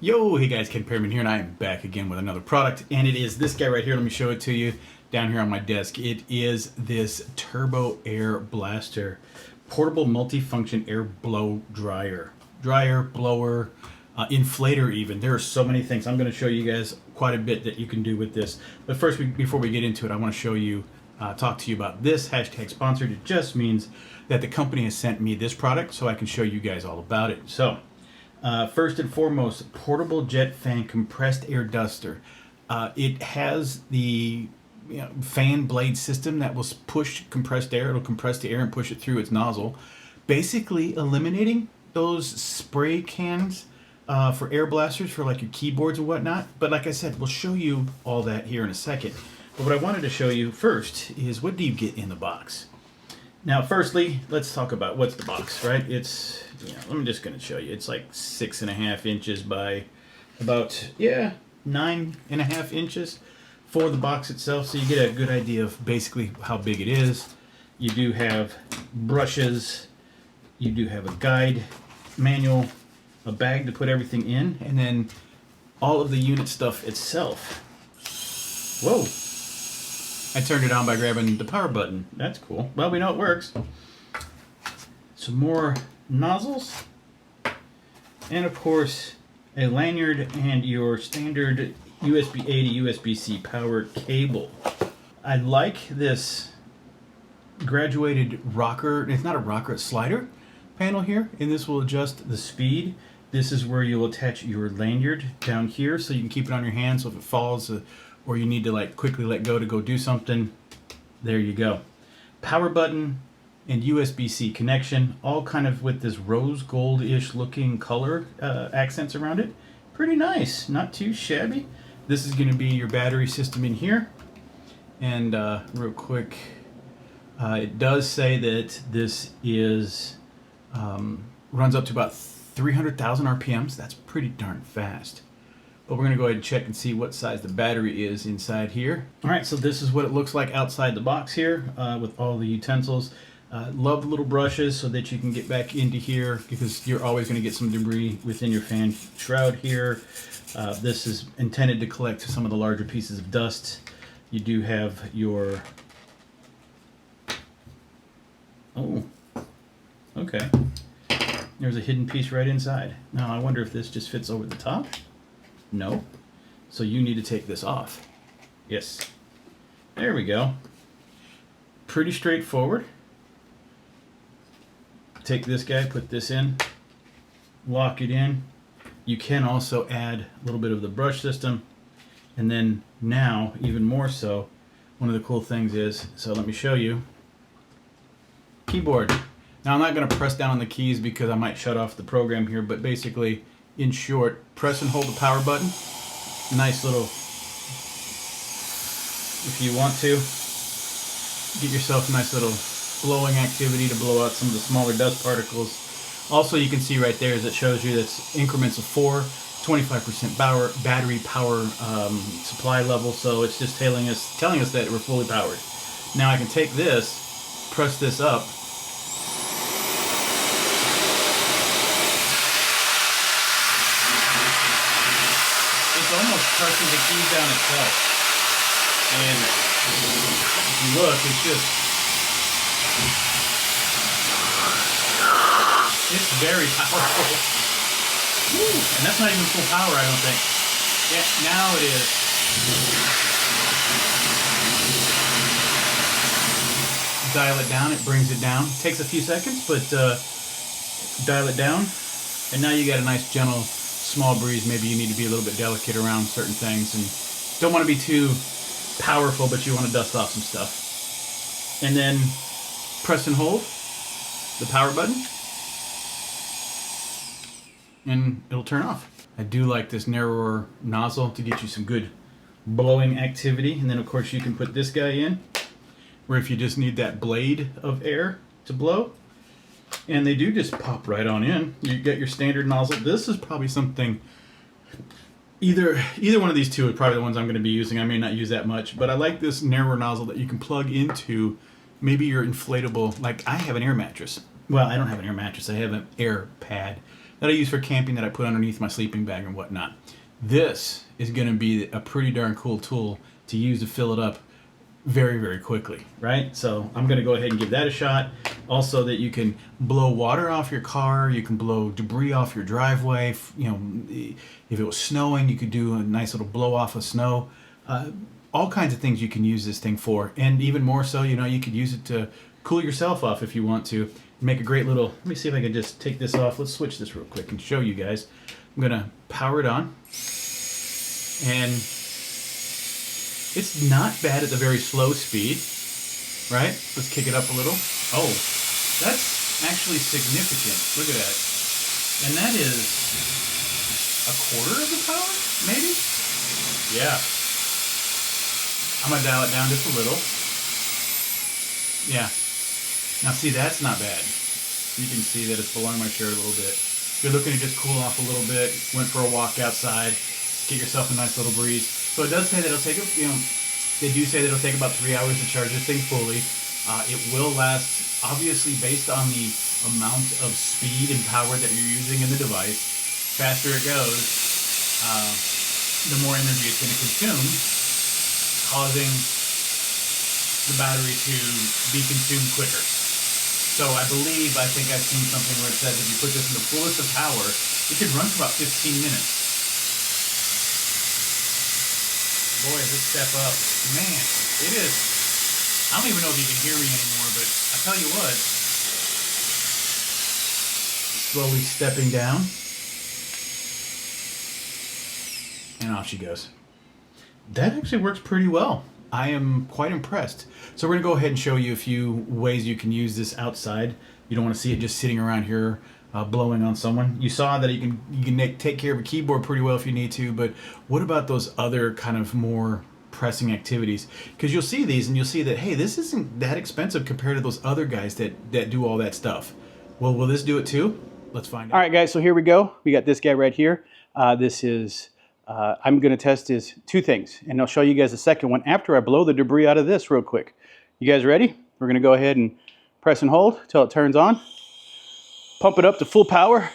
Yo, hey guys, Ken Perryman here, and I am back again with another product, and it is this guy right here. Let me show it to you down here on my desk. It is this Turbo Air Blaster portable multifunction air blow dryer. Dryer, blower, inflator even. There are so many things. I'm going to show you guys quite a bit that you can do with this. But first, before we get into it, I want to show you, talk to you about this hashtag sponsored. It just means that the company has sent me this product so I can show you guys all about it. So, first and foremost, portable jet fan compressed air duster. It has the fan blade system that will push compressed air. It'll compress the air and push it through its nozzle, basically eliminating those spray cans for air blasters for like your keyboards and whatnot. But like I said, we'll show you all that here in a second. But what I wanted to show you first is, what do you get in the box? Now, firstly, let's talk about what's the box, right? It's, I'm just going to show you. It's like 6.5 inches by about, 9.5 inches for the box itself. So you get a good idea of basically how big it is. You do have brushes. You do have a guide manual, a bag to put everything in, and then all of the unit stuff itself. Whoa. I turned it on by grabbing the power button. That's cool. Well, we know it works. Some more nozzles. And of course, a lanyard and your standard USB-A to USB-C power cable. I like this graduated rocker. It's not a rocker, it's a slider panel here. And this will adjust the speed. This is where you'll attach your lanyard down here so you can keep it on your hand. So if it falls, or you need to like quickly let go to go do something, there you go. Power button and USB-C connection, all kind of with this rose gold-ish looking color accents around it. Pretty nice, not too shabby. This is going to be your battery system in here. And real quick, it does say that this is runs up to about 300,000 RPMs. That's pretty darn fast. But we're going to go ahead and check and see what size the battery is inside here. All right, so this is what it looks like outside the box here with all the utensils. Love the little brushes so that you can get back into here, because you're always going to get some debris within your fan shroud here. This is intended to collect some of the larger pieces of dust. You do have your... Oh, okay. There's a hidden piece right inside. Now I wonder if this just fits over the top. No. So you need to take this off. Yes. There we go. Pretty straightforward. Take this guy, put this in, lock it in. You can also add a little bit of the brush system. And then now, even more so, one of the cool things is, so let me show you, keyboard. Now I'm not going to press down on the keys because I might shut off the program here, but basically, in short, press and hold the power button. Nice little, if you want to, get yourself a nice little blowing activity to blow out some of the smaller dust particles. Also, you can see right there as it shows you that's increments of 4, 25% battery power supply level. So it's just telling us that we're fully powered. Now I can take this, press this up, almost pressing the keys down itself. And if you look, it's very powerful. Woo. And that's not even full power, I don't think. Yeah, now it is. Dial it down, it brings it down. Takes a few seconds, but dial it down. And now you got a nice gentle small breeze. Maybe you need to be a little bit delicate around certain things and don't want to be too powerful, but you want to dust off some stuff. And then press and hold the power button and it'll turn off. I do like this narrower nozzle to get you some good blowing activity. And then of course you can put this guy in where if you just need that blade of air to blow, and they do just pop right on in. You get your standard nozzle. This is probably something, either one of these two is probably the ones I'm going to be using. I may not use that much, but I like this narrower nozzle that you can plug into maybe your inflatable, like I have an air mattress. Well, I don't have an air mattress. I have an air pad that I use for camping that I put underneath my sleeping bag and whatnot. This is going to be a pretty darn cool tool to use to fill it up very, very quickly, right? So I'm going to go ahead and give that a shot. Also, that you can blow water off your car, you can blow debris off your driveway. You know, if it was snowing, you could do a nice little blow off of snow. All kinds of things you can use this thing for, and even more so, you know, you could use it to cool yourself off if you want to. Make a great little. Let me see if I can just take this off. Let's switch this real quick and show you guys. I'm gonna power it on, and it's not bad at the very slow speed, right? Let's kick it up a little. Oh, that's actually significant. Look at that. And that is a quarter of the power, maybe? Yeah. I'm gonna dial it down just a little. Yeah. Now see, that's not bad. You can see that it's blowing my shirt a little bit. If you're looking to just cool off a little bit, went for a walk outside, get yourself a nice little breeze. So it does say that it'll take, they do say that it'll take about 3 hours to charge this thing fully. It will last, obviously based on the amount of speed and power that you're using in the device. Faster it goes, the more energy it's going to consume, causing the battery to be consumed quicker. So I think I've seen something where it says if you put this in the fullest of power, it could run for about 15 minutes. Boy, does it step up. Man, it is. I don't even know if you can hear me anymore, but I tell you what. Slowly stepping down. And off she goes. That actually works pretty well. I am quite impressed. So we're going to go ahead and show you a few ways you can use this outside. You don't want to see it just sitting around here blowing on someone. You saw that you can take care of a keyboard pretty well if you need to, but what about those other kind of more pressing activities? Because you'll see these and you'll see that, hey, this isn't that expensive compared to those other guys that do all that stuff. Well, will this do it too? Let's find out. All right, guys, so here we go. We got this guy right here. This is... I'm going to test is two things, and I'll show you guys the second one after I blow the debris out of this real quick. You guys ready? We're going to go ahead and press and hold till it turns on. Pump it up to full power.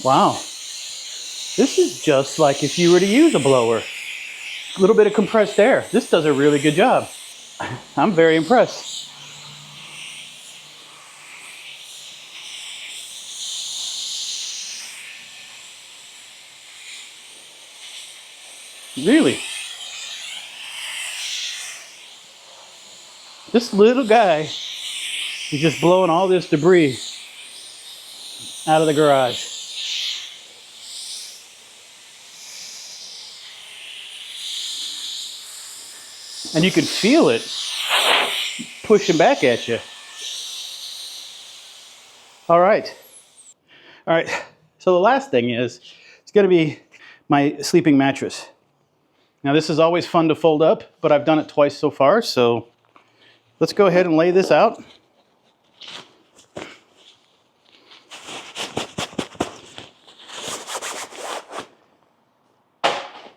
Wow. This is just like if you were to use a blower. A little bit of compressed air. This does a really good job. I'm very impressed. Really. This little guy is just blowing all this debris out of the garage. And you can feel it pushing back at you. All right. So the last thing is, it's going to be my sleeping mattress. Now this is always fun to fold up, but I've done it twice so far. So let's go ahead and lay this out.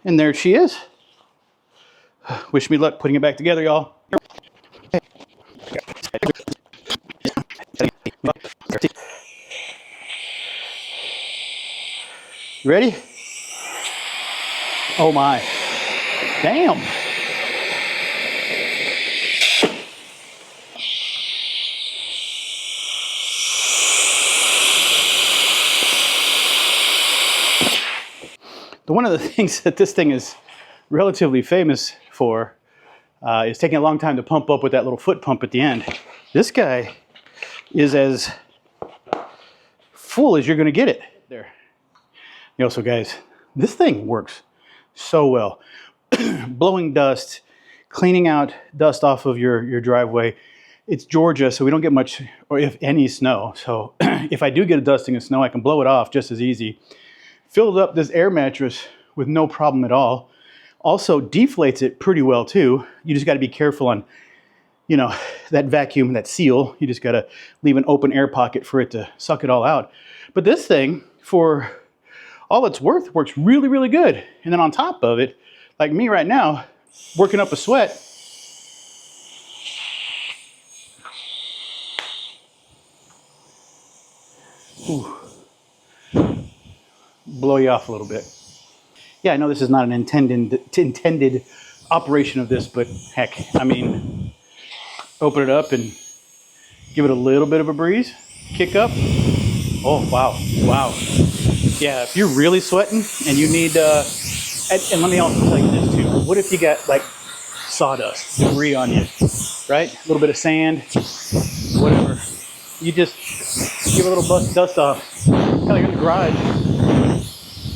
And there she is. Wish me luck putting it back together, y'all. You ready? Oh my. Damn. One of the things that this thing is relatively famous for is taking a long time to pump up with that little foot pump at the end. This guy is as full as you're going to get it. There. You know, so guys, this thing works so well. Blowing dust, cleaning out dust off of your driveway. It's Georgia, so we don't get much, or if any, snow. So if I do get a dusting of snow, I can blow it off just as easy. Filled up this air mattress with no problem at all. Also deflates it pretty well too. You just got to be careful on, you know, that vacuum, that seal. You just got to leave an open air pocket for it to suck it all out. But this thing, for all it's worth works really, really good. And then on top of it, like me right now, working up a sweat, ooh, blow you off a little bit. Yeah, I know this is not an intended operation of this, but heck, I mean, open it up and give it a little bit of a breeze, kick up. Oh, wow, wow. Yeah, if you're really sweating and you need, and let me also tell you this too. What if you got like sawdust, debris on you, right? A little bit of sand, whatever. You just give a little dust off. Hell, you're in the garage.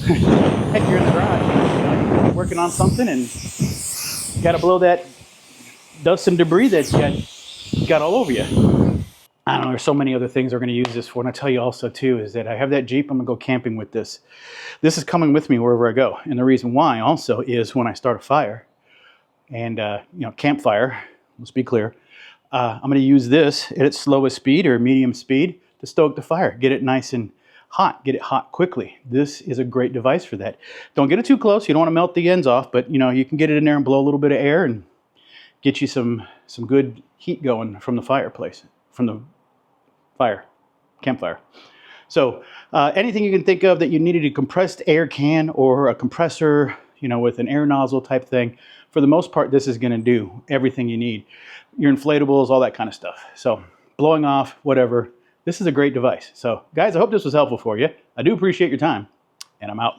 Heck, you're in the garage. You're working on something and you got to blow that dust and debris that you got all over you. I don't know, there's so many other things we're going to use this for. And I tell you also too, is that I have that Jeep, I'm going to go camping with this. This is coming with me wherever I go. And the reason why also is when I start a fire and, campfire, let's be clear, I'm going to use this at its slowest speed or medium speed to stoke the fire, get it nice and hot, get it hot quickly. This is a great device for that. Don't get it too close. You don't want to melt the ends off, but you can get it in there and blow a little bit of air and get you some good heat going from the fireplace, from the campfire. So anything you can think of that you needed a compressed air can or a compressor, with an air nozzle type thing, for the most part, this is going to do everything you need. Your inflatables, all that kind of stuff. So blowing off, whatever. This is a great device. So guys, I hope this was helpful for you. I do appreciate your time, and I'm out.